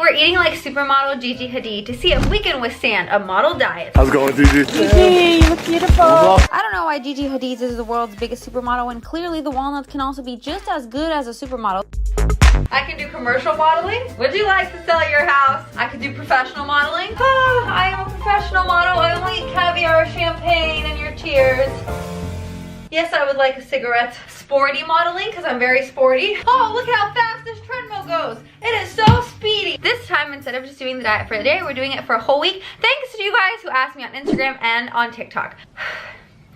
we're eating like supermodel Gigi Hadid to see if we can withstand a model diet. How's it going, Gigi? Gigi, you look beautiful. I don't know why Gigi Hadid is the world's biggest supermodel when clearly the walnuts can also be just as good as a supermodel. I can do commercial modeling. Would you like to sell your house? I could do professional modeling. I am a professional model. I only eat caviar, champagne, and your tears. Yes, I would like a cigarette. Sporty modeling, because I'm very sporty. Oh, look how fast this treadmill goes. It is so speedy. This time, instead of just doing the diet for the day, we're doing it for a whole week. Thanks to you guys who asked me on Instagram and on TikTok.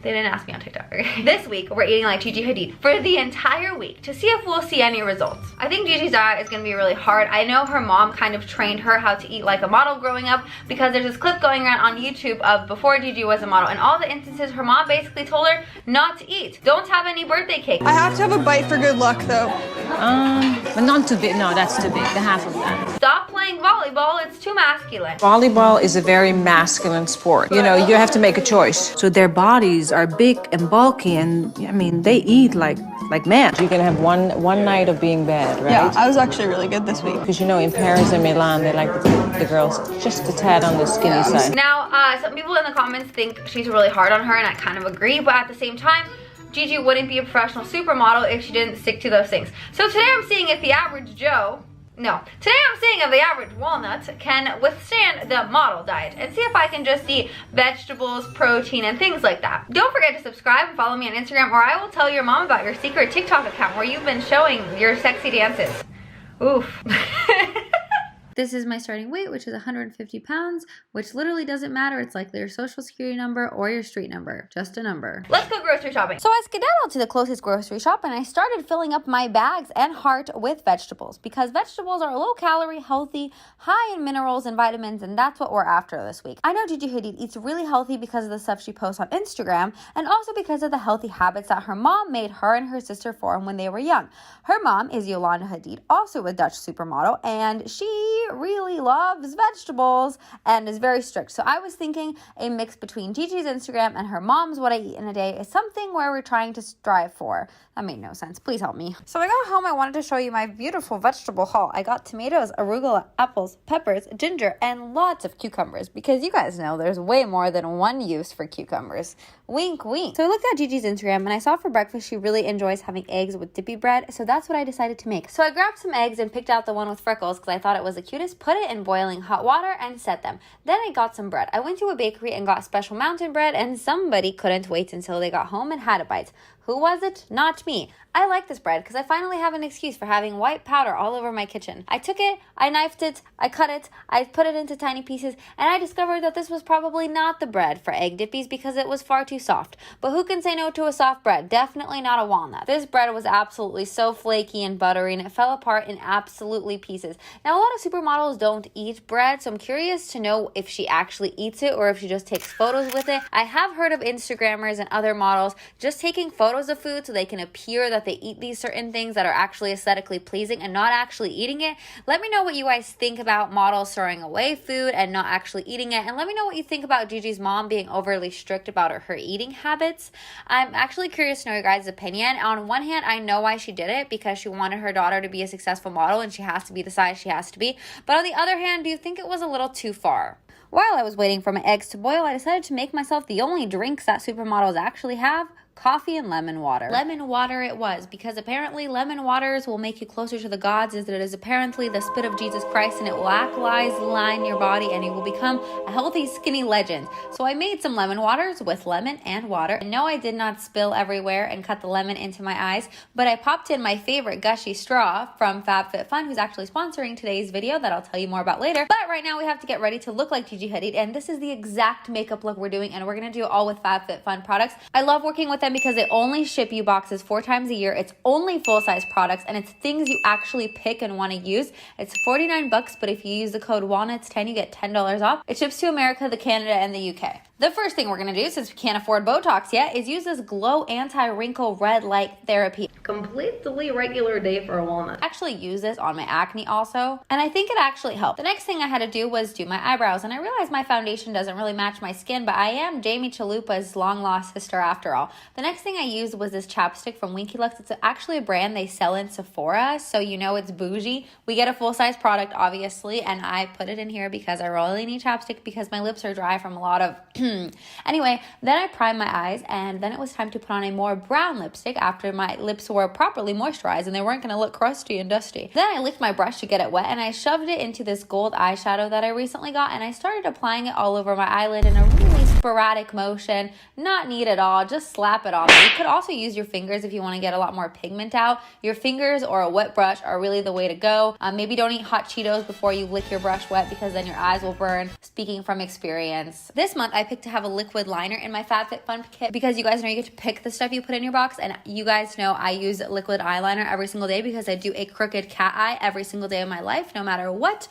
They didn't ask me on TikTok, okay? This week, we're eating like Gigi Hadid for the entire week to see if we'll see any results. I think Gigi's diet is gonna be really hard. I know her mom kind of trained her how to eat like a model growing up because there's this clip going around on YouTube of before Gigi was a model, and all the instances her mom basically told her not to eat. Don't have any birthday cake. I have to have a bite for good luck though. But not too big. No, that's too big. The half of that. Stop playing volleyball, it's too masculine. Volleyball is a very masculine sport. You know, you have to make a choice. So their bodies are big and bulky, and I mean, they eat like men. You can have one night of being bad, right? Yeah, I was actually really good this week. Because you know, in Paris and Milan, they like the girls just a tad on the skinny side. Now, some people in the comments think she's really hard on her, and I kind of agree, but at the same time, Gigi wouldn't be a professional supermodel if she didn't stick to those things. So today I'm seeing if the average Joe, today I'm seeing if the average walnut can withstand the model diet and see if I can just eat vegetables, protein, and things like that. Don't forget to subscribe and follow me on Instagram, or I will tell your mom about your secret TikTok account where you've been showing your sexy dances. Oof. This is my starting weight, which is 150 pounds, which literally doesn't matter. It's likely your social security number or your street number, just a number. Let's go grocery shopping. So I skedaddled to the closest grocery shop and I started filling up my bags and heart with vegetables because vegetables are low calorie, healthy, high in minerals and vitamins, and that's what we're after this week. I know Gigi Hadid eats really healthy because of the stuff she posts on Instagram and also because of the healthy habits that her mom made her and her sister form when they were young. Her mom is Yolanda Hadid, also a Dutch supermodel, and she really loves vegetables and is very strict. So I was thinking a mix between Gigi's Instagram and her mom's what I eat in a day is something where we're trying to strive for. That made no sense. Please help me. So I got home. I wanted to show you my beautiful vegetable haul. I got tomatoes, arugula, apples, peppers, ginger, and lots of cucumbers because you guys know there's way more than one use for cucumbers. Wink, wink. So I looked at Gigi's Instagram and I saw for breakfast she really enjoys having eggs with dippy bread. So that's what I decided to make. So I grabbed some eggs and picked out the one with freckles because I thought it was the cutest, put it in boiling hot water and set them. Then I got some bread. I went to a bakery and got special mountain bread, and somebody couldn't wait until they got home and had a bite. Who was it? Not me. I like this bread because I finally have an excuse for having white powder all over my kitchen. I took it, I knifed it, I cut it, I put it into tiny pieces, and I discovered that this was probably not the bread for egg dippies because it was far too soft. But who can say no to a soft bread? Definitely not a walnut. This bread was absolutely so flaky and buttery, and it fell apart in absolutely pieces. Now, a lot of supermodels don't eat bread, so I'm curious to know if she actually eats it or if she just takes photos with it. I have heard of Instagrammers and other models just taking photos of food so they can appear that they eat these certain things that are actually aesthetically pleasing and not actually eating it. Let me know what you guys think about models throwing away food and not actually eating it, and let me know what you think about Gigi's mom being overly strict about her eating habits. I'm actually curious to know your guys' opinion. On one hand, I know why she did it because she wanted her daughter to be a successful model and she has to be the size she has to be, but on the other hand, do you think it was a little too far? While I was waiting for my eggs to boil, I decided to make myself the only drinks that supermodels actually have: coffee and lemon water. Lemon water it was, because apparently lemon waters will make you closer to the gods, as it is apparently the spit of Jesus Christ, and it will line your body and you will become a healthy, skinny legend. So I made some lemon waters with lemon and water. And no, I did not spill everywhere and cut the lemon into my eyes, but I popped in my favorite gushy straw from FabFitFun, who's actually sponsoring today's video that I'll tell you more about later. But right now we have to get ready to look like Gigi Hadid, and this is the exact makeup look we're doing, and we're gonna do it all with FabFitFun products. I love working with them because they only ship you boxes 4 times a year. It's only full-size products, and it's things you actually pick and want to use. It's $49, but if you use the code WALNUTS10, you get $10 off. It ships to America, Canada, and the UK. The first thing we're gonna do, since we can't afford Botox yet, is use this Glow Anti-Wrinkle Red Light Therapy. Completely regular day for a walnut. I actually use this on my acne also, and I think it actually helped. The next thing I had to do was do my eyebrows, and I realized my foundation doesn't really match my skin, but I am Jamie Chalupa's long-lost sister after all. The next thing I used was this chapstick from Winky Lux. It's actually a brand they sell in Sephora, so you know it's bougie. We get a full-size product, obviously, and I put it in here because I really need chapstick because my lips are dry from a lot of anyway, then I primed my eyes, and then it was time to put on a more brown lipstick after my lips were properly moisturized and they weren't going to look crusty and dusty. Then I licked my brush to get it wet, and I shoved it into this gold eyeshadow that I recently got, and I started applying it all over my eyelid in a really sporadic motion. Not neat at all, just slap it on. You could also use your fingers if you want to get a lot more pigment out. Your fingers or a wet brush are really the way to go. Maybe don't eat hot Cheetos before you lick your brush wet because then your eyes will burn. Speaking from experience. This month I picked to have a liquid liner in my FabFitFun kit because you guys know you get to pick the stuff you put in your box, and you guys know I use liquid eyeliner every single day because I do a crooked cat eye every single day of my life, no matter what.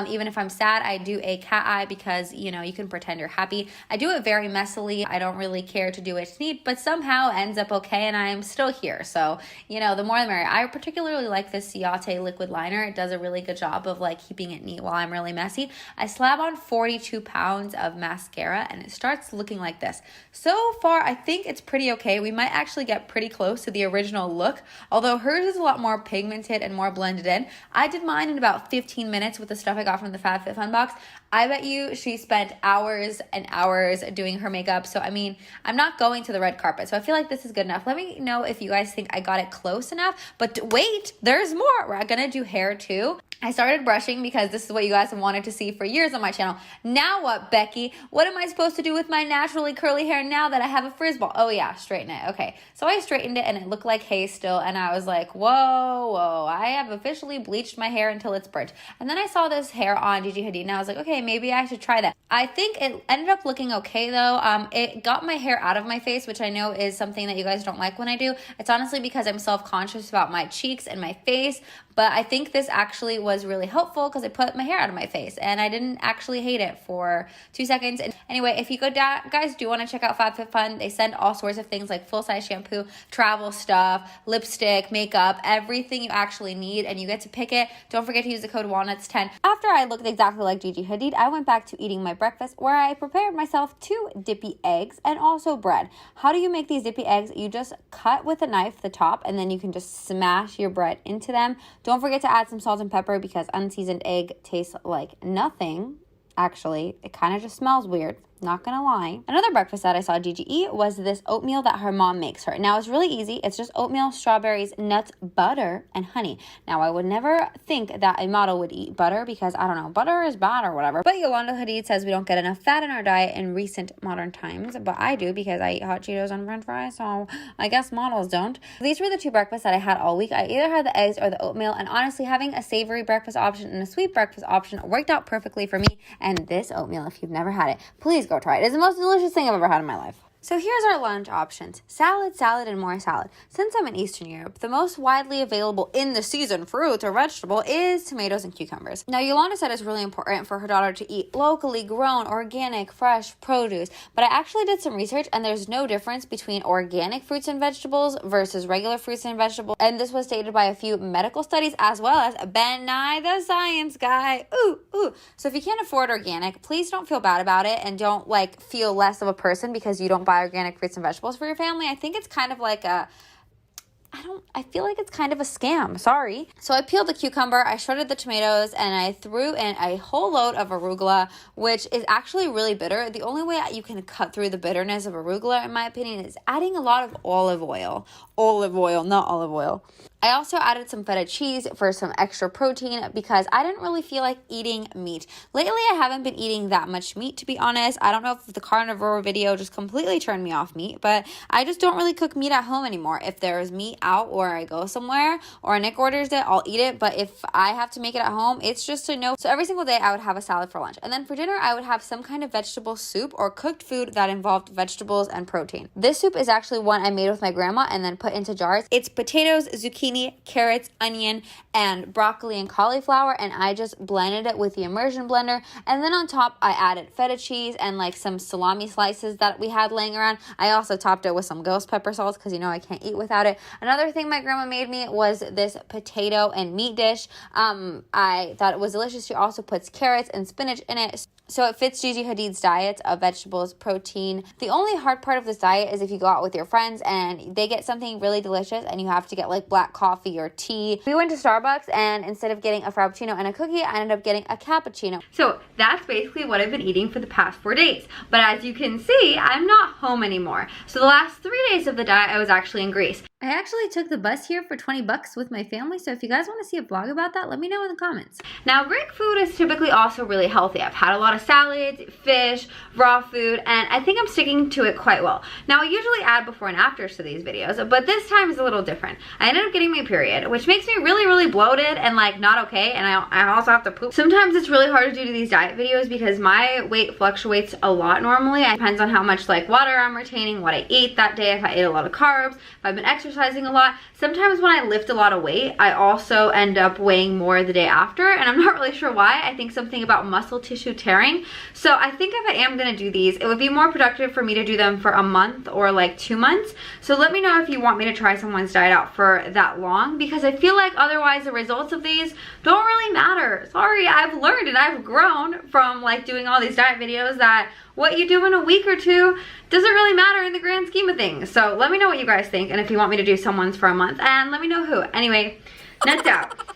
Even if I'm sad, I do a cat eye because, you know, you can pretend you're happy. I do it very messily. I don't really care to do it neat, but somehow ends up okay, and I'm still here. So, you know, the more the merrier. I particularly like this Ciate liquid liner. It does a really good job of like keeping it neat while I'm really messy. I slab on 42 pounds of mascara, and it starts looking like this. So far, I think it's pretty okay. We might actually get pretty close to the original look, although hers is a lot more pigmented and more blended in. I did mine in about 15 minutes with the stuff I got from the FabFitFun box. I bet you she spent hours and hours doing her makeup. So, I mean, I'm not going to the red carpet, so I feel like this is good enough. Let me know if you guys think I got it close enough. But wait, there's more. We're gonna do hair too. I started brushing because this is what you guys have wanted to see for years on my channel. Now what, Becky? What am I supposed to do with my naturally curly hair now that I have a frizz ball? Oh yeah, straighten it. Okay, so I straightened it and it looked like hay still, and I was like, whoa, I have officially bleached my hair until it's burnt. And then I saw this hair on Gigi Hadid, and I was like, okay, maybe I should try that. I think it ended up looking okay though. It got my hair out of my face, which I know is something that you guys don't like when I do. It's honestly because I'm self-conscious about my cheeks and my face, but I think this actually was really helpful because it put my hair out of my face, and I didn't actually hate it for 2 seconds. And anyway, if you guys do want to check out FabFitFun, they send all sorts of things like full-size shampoo, travel stuff, lipstick, makeup, everything you actually need, and you get to pick it. Don't forget to use the code WALNUTS10. After I looked exactly like Gigi Hadid, I went back to eating my breakfast, where I prepared myself 2 dippy eggs and also bread. How do you make these dippy eggs? You just cut with a knife the top, and then you can just smash your bread into them. Don't forget to add some salt and pepper because unseasoned egg tastes like nothing. Actually, it kind of just smells weird. Not gonna lie. Another breakfast that I saw Gigi eat was this oatmeal that her mom makes her. Now, it's really easy. It's just oatmeal, strawberries, nuts, butter, and honey. Now, I would never think that a model would eat butter because, I don't know, butter is bad or whatever. But Yolanda Hadid says we don't get enough fat in our diet in recent modern times. But I do because I eat hot Cheetos and french fries, so I guess models don't. These were the 2 breakfasts that I had all week. I either had the eggs or the oatmeal, and honestly, having a savory breakfast option and a sweet breakfast option worked out perfectly for me. And this oatmeal, if you've never had it, please go try it. It's the most delicious thing I've ever had in my life. So here's our lunch options. Salad, and more salad. Since I'm in Eastern Europe, the most widely available in the season fruit or vegetable is tomatoes and cucumbers. Now, Yolanda said it's really important for her daughter to eat locally grown, organic, fresh produce, but I actually did some research, and there's no difference between organic fruits and vegetables versus regular fruits and vegetables, and this was stated by a few medical studies as well as Ben Nye the Science Guy. Ooh. So if you can't afford organic, please don't feel bad about it, and don't like feel less of a person because you don't buy organic fruits and vegetables for your family. I think it's kind of like I feel like it's kind of a scam. Sorry. So I peeled the cucumber, I shredded the tomatoes, and I threw in a whole load of arugula, which is actually really bitter. The only way you can cut through the bitterness of arugula, in my opinion, is adding a lot of olive oil. Olive oil, not olive oil. I also added some feta cheese for some extra protein because I didn't really feel like eating meat. Lately, I haven't been eating that much meat, to be honest. I don't know if the carnivore video just completely turned me off meat, but I just don't really cook meat at home anymore. If there's meat out or I go somewhere or Nick orders it, I'll eat it. But if I have to make it at home, it's just a no. So every single day I would have a salad for lunch. And then for dinner, I would have some kind of vegetable soup or cooked food that involved vegetables and protein. This soup is actually one I made with my grandma and then put into jars. It's potatoes, zucchini, zucchini, carrots, onion, and broccoli and cauliflower, and I just blended it with the immersion blender. And then on top, I added feta cheese and like some salami slices that we had laying around. I also topped it with some ghost pepper sauce because you know I can't eat without it. Another thing my grandma made me was this potato and meat dish. I thought it was delicious. She also puts carrots and spinach in it. So it fits Gigi Hadid's diet of vegetables, protein. The only hard part of this diet is if you go out with your friends and they get something really delicious and you have to get like black coffee or tea. We went to Starbucks and instead of getting a Frappuccino and a cookie, I ended up getting a cappuccino. So that's basically what I've been eating for the past 4 days. But as you can see, I'm not home anymore. So the last 3 days of the diet, I was actually in Greece. I actually took the bus here for 20 bucks with my family, so if you guys want to see a vlog about that, let me know in the comments. Now, Greek food is typically also really healthy. I've had a lot of salads, fish, raw food, and I think I'm sticking to it quite well. Now, I usually add before and afters to these videos, but this time is a little different. I ended up getting my period, which makes me really bloated and like not okay, and I also have to poop. Sometimes it's really hard to do these diet videos because my weight fluctuates a lot normally. It depends on how much like water I'm retaining, what I ate that day, if I ate a lot of carbs, if I've been exercising a lot. Sometimes when I lift a lot of weight, I also end up weighing more the day after, and I'm not really sure why. I think something about muscle tissue tearing. So I think if I am gonna do these, it would be more productive for me to do them for a month or like 2 months. So let me know if you want me to try someone's diet out for that long, because I feel like otherwise the results of these don't really matter. Sorry, I've learned and I've grown from like doing all these diet videos that what you do in a week or two doesn't really matter in the grand scheme of things. So let me know what you guys think and if you want me to do someone's for a month, and let me know who. Anyway, nuts out.